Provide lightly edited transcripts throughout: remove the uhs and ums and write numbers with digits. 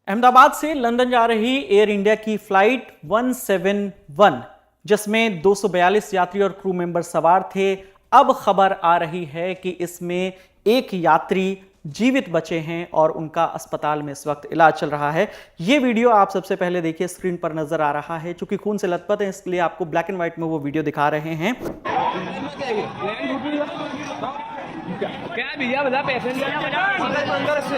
अहमदाबाद से लंदन जा रही एयर इंडिया की फ्लाइट 171 जिसमें 242 यात्री और क्रू मेंबर सवार थे। अब खबर आ रही है कि इसमें एक यात्री जीवित बचे हैं और उनका अस्पताल में इस वक्त इलाज चल रहा है। यह वीडियो आप सबसे पहले देखिए, स्क्रीन पर नजर आ रहा है। चूंकि खून से लथपथ है इसलिए आपको ब्लैक एंड व्हाइट में वो वीडियो दिखा रहे हैं। क्या भैया बता पैसेंजर अंदर से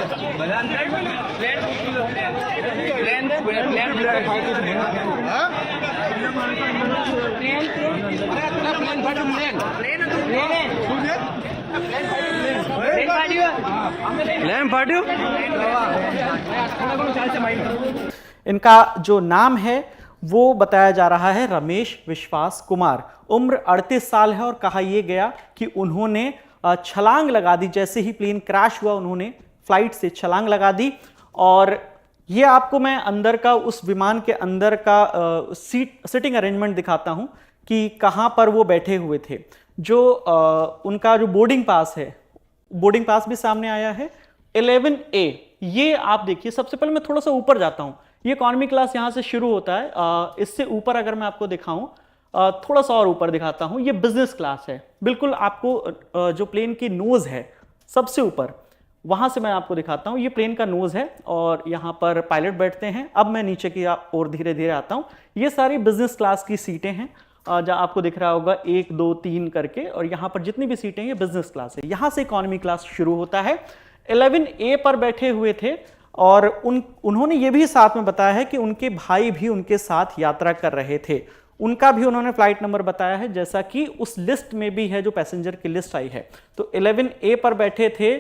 इनका जो नाम है वो बताया जा रहा है रमेश विश्वास कुमार। उम्र 38 साल है और कहा यह गया कि उन्होंने छलांग लगा दी। जैसे ही प्लेन क्रैश हुआ उन्होंने फ्लाइट से छलांग लगा दी। और ये आपको मैं अंदर का, उस विमान के अंदर का सिटिंग अरेंजमेंट दिखाता हूं कि कहां पर वो बैठे हुए थे। जो उनका जो बोर्डिंग पास है, बोर्डिंग पास भी सामने आया है 11A। ये आप देखिए, सबसे पहले मैं थोड़ा सा ऊपर जाता हूं। ये इकॉनमी क्लास यहां से शुरू होता है। इससे ऊपर अगर मैं आपको दिखाऊं, थोड़ा सा और ऊपर दिखाता हूं, ये बिजनेस क्लास है। बिल्कुल आपको जो प्लेन की नोज है सबसे ऊपर, वहां से मैं आपको दिखाता हूं। ये प्लेन का नोज है और यहां पर पायलट बैठते हैं। अब मैं नीचे की ओर धीरे धीरे आता हूं। ये सारी बिजनेस क्लास की सीटें हैं, जहां आपको दिख रहा होगा 1 2 3 करके, और यहां पर जितनी भी सीटें हैं ये बिजनेस क्लास है। यहां से इकॉनमी क्लास शुरू होता है। 11A पर बैठे हुए थे और उन्होंने ये भी साथ में बताया है कि उनके भाई भी उनके साथ यात्रा कर रहे थे। उनका भी उन्होंने फ्लाइट नंबर बताया है, जैसा कि उस लिस्ट में भी है जो पैसेंजर की लिस्ट आई है। तो 11A पर बैठे थे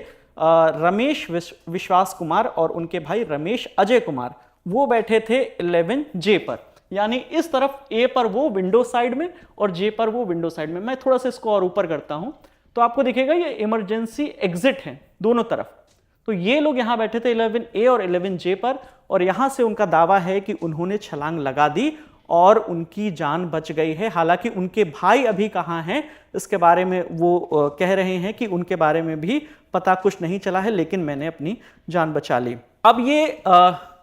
रमेश विश्वास कुमार और उनके भाई रमेश अजय कुमार। वो बैठे थे 11J पर, यानी इस तरफ A पर वो विंडो साइड में और J पर वो विंडो साइड में। मैं थोड़ा सा इसको और ऊपर करता हूं तो आपको दिखेगा ये इमरजेंसी एग्जिट है दोनों तरफ। तो ये लोग यहां बैठे थे 11A और 11J पर, और यहां से उनका दावा है कि उन्होंने छलांग लगा दी और उनकी जान बच गई है। हालांकि उनके भाई अभी कहां हैं इसके बारे में वो कह रहे हैं कि उनके बारे में भी पता कुछ नहीं चला है, लेकिन मैंने अपनी जान बचा ली। अब ये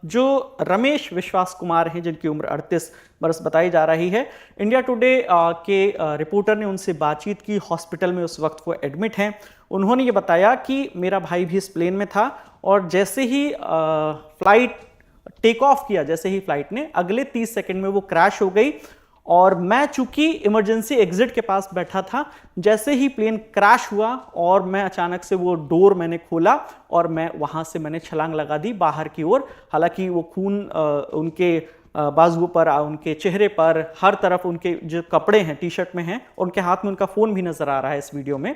जो रमेश विश्वास कुमार हैं, जिनकी उम्र 38 बरस बताई जा रही है, इंडिया टुडे के रिपोर्टर ने उनसे बातचीत की। हॉस्पिटल में उस वक्त वो एडमिट हैं। उन्होंने ये बताया कि मेरा भाई भी इस प्लेन में था और जैसे ही फ्लाइट टेक ऑफ किया, जैसे ही फ्लाइट ने, अगले 30 सेकंड में वो क्रैश हो गई। और मैं चूंकि इमरजेंसी एग्जिट के पास बैठा था, जैसे ही प्लेन क्रैश हुआ और मैं अचानक से वो डोर मैंने खोला और मैं वहां से मैंने छलांग लगा दी बाहर की ओर। हालांकि वो खून उनके बाजुओं पर, उनके चेहरे पर, हर तरफ उनके जो कपड़े हैं टी शर्ट में हैं, और उनके हाथ में उनका फोन भी नजर आ रहा है इस वीडियो में।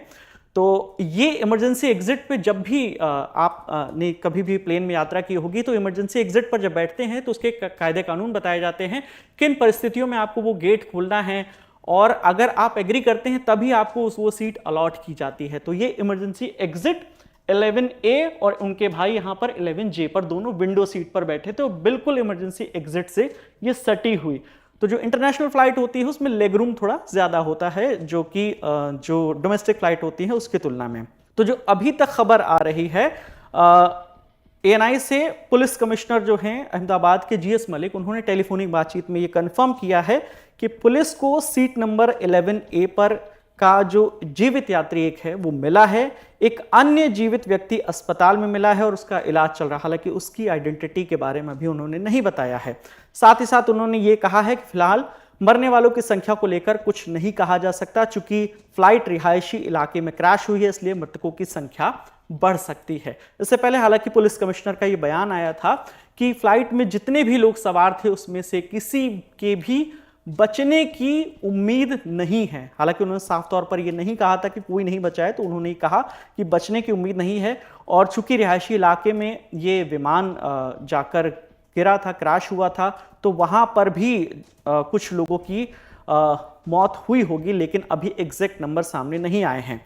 तो ये इमरजेंसी एग्जिट पे जब भी आप ने कभी भी प्लेन में यात्रा की होगी तो इमरजेंसी एग्जिट पर जब बैठते हैं तो उसके कायदे कानून बताए जाते हैं, किन परिस्थितियों में आपको वो गेट खोलना है, और अगर आप एग्री करते हैं तभी आपको वो सीट अलॉट की जाती है। तो ये इमरजेंसी एग्जिट 11A और उनके भाई यहां पर 11J पर दोनों विंडो सीट पर बैठे थे, बिल्कुल इमरजेंसी एग्जिट से ये सटी हुई। तो जो इंटरनेशनल फ्लाइट होती है उसमें लेग रूम थोड़ा ज्यादा होता है, जो कि जो डोमेस्टिक फ्लाइट होती है उसकी तुलना में। तो जो अभी तक खबर आ रही है ANI से, पुलिस कमिश्नर जो हैं अहमदाबाद के GS मलिक, उन्होंने टेलीफोनिक बातचीत में ये कंफर्म किया है कि पुलिस को सीट नंबर 11A पर का जो जीवित यात्री एक है वो मिला है। एक अन्य जीवित व्यक्ति अस्पताल में मिला है और उसका इलाज चल रहा है। हालांकि उसकी आइडेंटिटी के बारे में भी उन्होंने नहीं बताया है। साथ ही साथ उन्होंने ये कहा है कि फिलहाल मरने वालों की संख्या को लेकर कुछ नहीं कहा जा सकता, चूंकि फ्लाइट रिहायशी इलाके में क्रैश हुई है, इसलिए मृतकों की संख्या बढ़ सकती है। इससे पहले हालांकि पुलिस कमिश्नर का यह बयान आया था कि फ्लाइट में जितने भी लोग सवार थे उसमें से किसी के भी बचने की उम्मीद नहीं है। हालांकि उन्होंने साफ तौर पर यह नहीं कहा था कि कोई नहीं बचा है, तो उन्होंने कहा कि बचने की उम्मीद नहीं है। और चूंकि रिहायशी इलाके में ये विमान जाकर गिरा था, क्रैश हुआ था, तो वहां पर भी कुछ लोगों की मौत हुई होगी, लेकिन अभी एग्जैक्ट नंबर सामने नहीं आए हैं।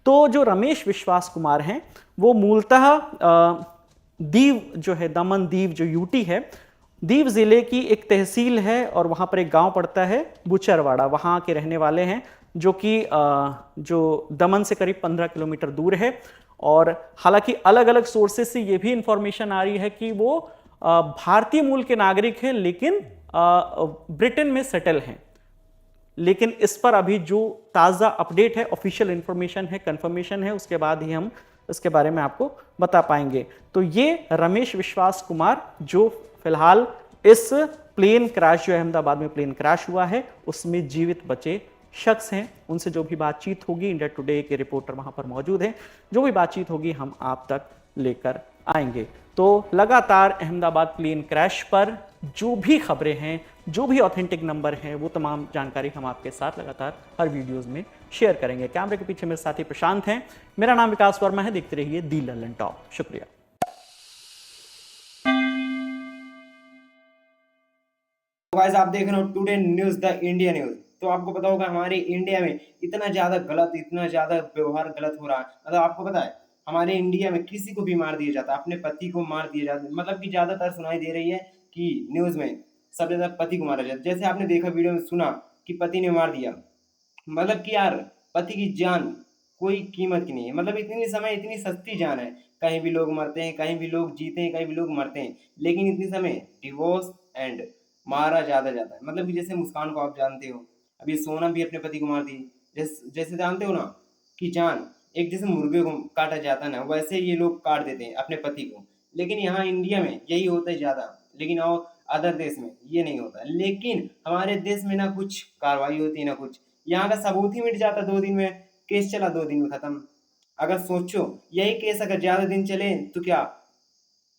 तो जो रमेश विश्वास कुमार हैं वो मूलतः दीव जो है, दमन दीव जो यूटी है, दीव जिले की एक तहसील है और वहां पर एक गांव पड़ता है बुचरवाड़ा, वहां के रहने वाले हैं, जो कि जो दमन से करीब 15 किलोमीटर दूर है। और हालांकि अलग अलग सोर्सेस से यह भी इंफॉर्मेशन आ रही है कि वो भारतीय मूल के नागरिक हैं लेकिन ब्रिटेन में सेटल हैं। लेकिन इस पर अभी जो ताज़ा अपडेट है, ऑफिशियल इंफॉर्मेशन है, कंफर्मेशन है, उसके बाद ही हम इसके बारे में आपको बता पाएंगे। तो ये रमेश विश्वास कुमार जो फिलहाल इस प्लेन क्रैश, जो अहमदाबाद में प्लेन क्रैश हुआ है, उसमें जीवित बचे शख्स हैं। उनसे जो भी बातचीत होगी, इंडिया टुडे के रिपोर्टर वहां पर मौजूद हैं, जो भी बातचीत होगी हम आप तक लेकर आएंगे। तो लगातार अहमदाबाद प्लेन क्रैश पर जो भी खबरें हैं, जो भी ऑथेंटिक नंबर हैं, वो तमाम जानकारी हम आपके साथ लगातार हर वीडियोस में शेयर करेंगे। कैमरे के पीछे मेरे साथी प्रशांत हैं, मेरा नाम विकास वर्मा है। देखते रहिए दी लल्लन टॉप। शुक्रिया। गाइस, आप देख रहे हो today news the India news. तो आपको पता होगा हमारे इंडिया में इतना ज्यादा गलत, इतना ज्यादा व्यवहार गलत हो रहा है। मतलब आपको पता है हमारे इंडिया में किसी को भी मार दिया जाता है, अपने पति को मार दिया जाता है। मतलब कि ज्यादातर सुनाई दे रही है कि न्यूज में सब ज्यादा पति को मारा जाता है। जैसे आपने देखा वीडियो में सुना कि पति ने मार दिया। मतलब कि यार पति की जान कोई कीमत की नहीं है। मतलब इतनी समय इतनी सस्ती जान है, कहीं भी लोग मरते हैं, कहीं भी लोग जीते हैं, कहीं भी लोग मरते हैं, लेकिन इतनी समय डिवोर्स एंड मारा ज्यादा जाता है। मतलब कि जैसे मुस्कान को आप जानते हो, अभी सोनम भी अपने पति को मार दी। जैसे जानते हो ना कि जान एक जैसे मुर्गे को काटा जाता है ना, वैसे ये लोग काट देते हैं अपने पति को। लेकिन यहाँ इंडिया में यही होता है ज्यादा, लेकिन और अदर देश में ये नहीं होता। लेकिन हमारे देश में ना कुछ कार्रवाई होती है ना कुछ, यहाँ का सबूत ही मिट जाता 2 दिन में, केस चला 2 दिन में खत्म। अगर सोचो यही केस अगर ज्यादा दिन चले तो क्या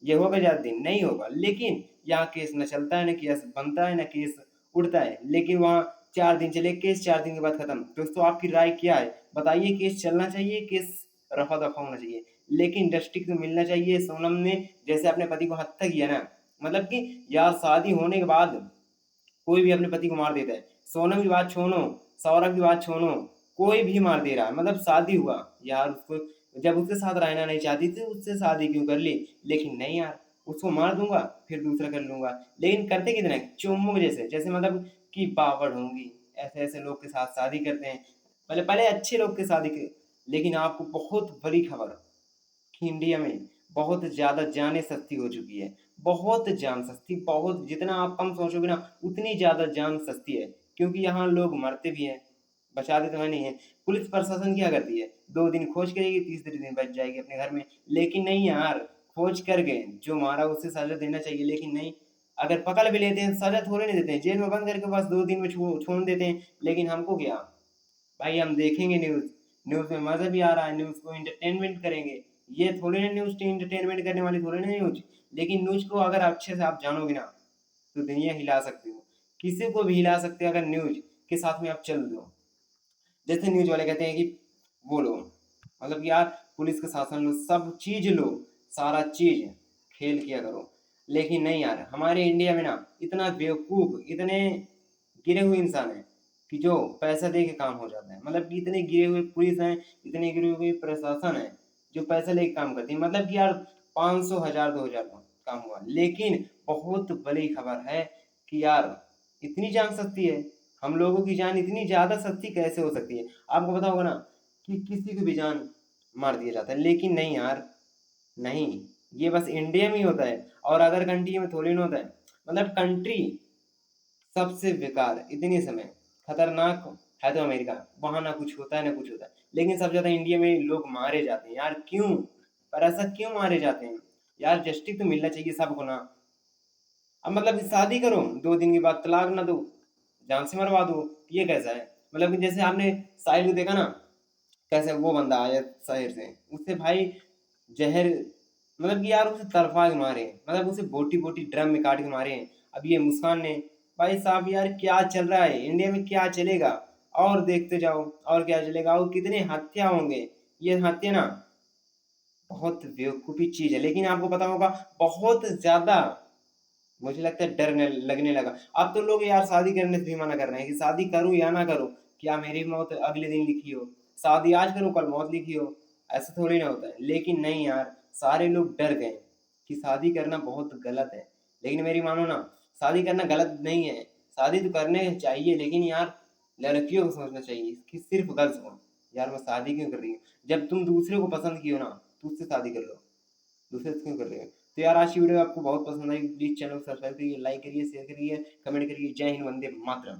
ये होगा ज्यादा दिन? नहीं होगा। लेकिन यहाँ केस न चलता है, न केस बनता है, न केस उड़ता है। लेकिन वहाँ 4 दिन चले केस, 4 दिन के बाद खत्म। दोस्तों आपकी राय क्या है? बताइए, केस चलना चाहिए, केस रफा दफा होना चाहिए, लेकिन जस्टिस तो मिलना चाहिए। सोनम ने जैसे अपने पति को हत्या किया ना, मतलब कि यार शादी होने के बाद कोई भी अपने पति को मार देता है। सोनम की बात छोड़ो, सौरभ की बात छोड़ो, कोई भी मार दे रहा है। मतलब शादी हुआ यार, उसको जब उसके साथ रहना नहीं चाहती थी उससे शादी क्यों कर ली? लेकिन नहीं यार, उसको मार दूंगा फिर दूसरा कर लूंगा। लेकिन करते कितने चुम्मुक जैसे जैसे मतलब कि बावड़ होंगी, ऐसे ऐसे लोग के साथ शादी करते हैं। पहले पहले अच्छे लोग के शादी के। लेकिन आपको बहुत बड़ी खबर कि इंडिया में बहुत ज़्यादा जानें सस्ती हो चुकी है। बहुत जान सस्ती, बहुत जितना आप कम सोचोगे ना उतनी ज़्यादा जान सस्ती है। क्योंकि यहाँ लोग मरते भी हैं, बचाते तो है नहीं है। पुलिस प्रशासन क्या करती है? 2 दिन खोज करेगी, तीसरे दिन बच जाएगी अपने घर में। लेकिन नहीं यार, खोज करके जो मारा उसे सजा देना चाहिए। लेकिन नहीं, अगर पकड़ भी लेते हैं सजा थोड़े नहीं देते हैं, जेल में बंद करके बस 2 दिन में छोड़ देते हैं। लेकिन हमको क्या भाई, हम देखेंगे न्यूज़, न्यूज़ में मज़ा भी आ रहा है, न्यूज़ को इंटरटेनमेंट करेंगे। ये थोड़ी ना न्यूज़ इंटरटेनमेंट करने वाली थोड़ी ना न्यूज़। लेकिन न्यूज़ को अगर अच्छे से आप जानोगे ना तो दुनिया हिला सकते हो, किसी को भी हिला सकते हो अगर न्यूज़ के साथ में आप चल दो। जैसे न्यूज़ वाले कहते हैं कि वो लो, मतलब कि यार पुलिस का शासन लो, सब चीज़ लो, सारा चीज़ खेल किया करो। लेकिन नहीं यार, हमारे इंडिया में ना इतना बेवकूफ़, इतने गिरे हुए इंसान हैं कि जो पैसा दे के काम हो जाता है। मतलब कि इतने गिरे हुए पुलिस हैं, इतने गिरे हुए प्रशासन है जो पैसा लेके काम करती है। मतलब कि यार 500, 1000, 2000 का काम हुआ। लेकिन बहुत बड़ी खबर है कि यार इतनी जान सस्ती है, हम लोगों की जान इतनी ज़्यादा सस्ती कैसे हो सकती है? आपको पता होगा ना कि किसी को भी जान मार दिया जाता है। लेकिन नहीं यार, नहीं, ये बस इंडिया में ही होता है और अदर कंट्री में थोड़ी ना होता है। मतलब कंट्री सबसे बेकार इतनी समय खतरनाक है तो अमेरिका, वहां ना कुछ होता है ना कुछ होता है। लेकिन सबसे ज्यादा इंडिया में लोग मारे जाते हैं यार, क्यों? पर ऐसा क्यों मारे जाते हैं यार? जस्टिस तो मिलना चाहिए सबको ना। अब मतलब कि शादी करो 2 दिन के बाद तलाक ना दो, जान से मरवा दो, ये कैसा है? मतलब कि जैसे आपने साहिल को देखा ना, कैसे वो बंदा आया शहर से, उससे भाई जहर, मतलब कि यार उसे तड़पा के मारे हैं। मतलब उसे बोटी बोटी ड्रम में काट के मारे हैं। अब ये मुस्कान ने, भाई साहब यार क्या चल रहा है इंडिया में, क्या चलेगा? और देखते जाओ और क्या चलेगा, और कितने हत्या होंगे। ये हत्या ना बहुत बेवकूफ़ी चीज़ है। लेकिन आपको पता होगा बहुत ज़्यादा मुझे लगता है डर लगने लगा। अब तो लोग यार शादी करने से भी मना कर रहे हैं कि शादी करूं या ना करूं, क्या मेरी मौत अगले दिन लिखी हो? शादी आज करूं कल मौत लिखी हो? ऐसा थोड़ी ना होता है। लेकिन नहीं यार, सारे लोग डर गए कि शादी करना बहुत गलत है। लेकिन मेरी मानो ना, शादी करना गलत नहीं है, शादी तो करने चाहिए। लेकिन यार लड़कियों को सोचना चाहिए कि सिर्फ गर्ल्स को, यार मैं शादी क्यों कर रही हूँ? जब तुम दूसरे को पसंद की हो ना तो उससे शादी कर लो, दूसरे से क्यों कर रहे हो? तो यार आज की वीडियो आपको बहुत पसंद आई, प्लीज चैनल को सब्सक्राइब करिए, लाइक करिए, शेयर करिए, कमेंट करिए। जय हिंद, वंदे मातरम।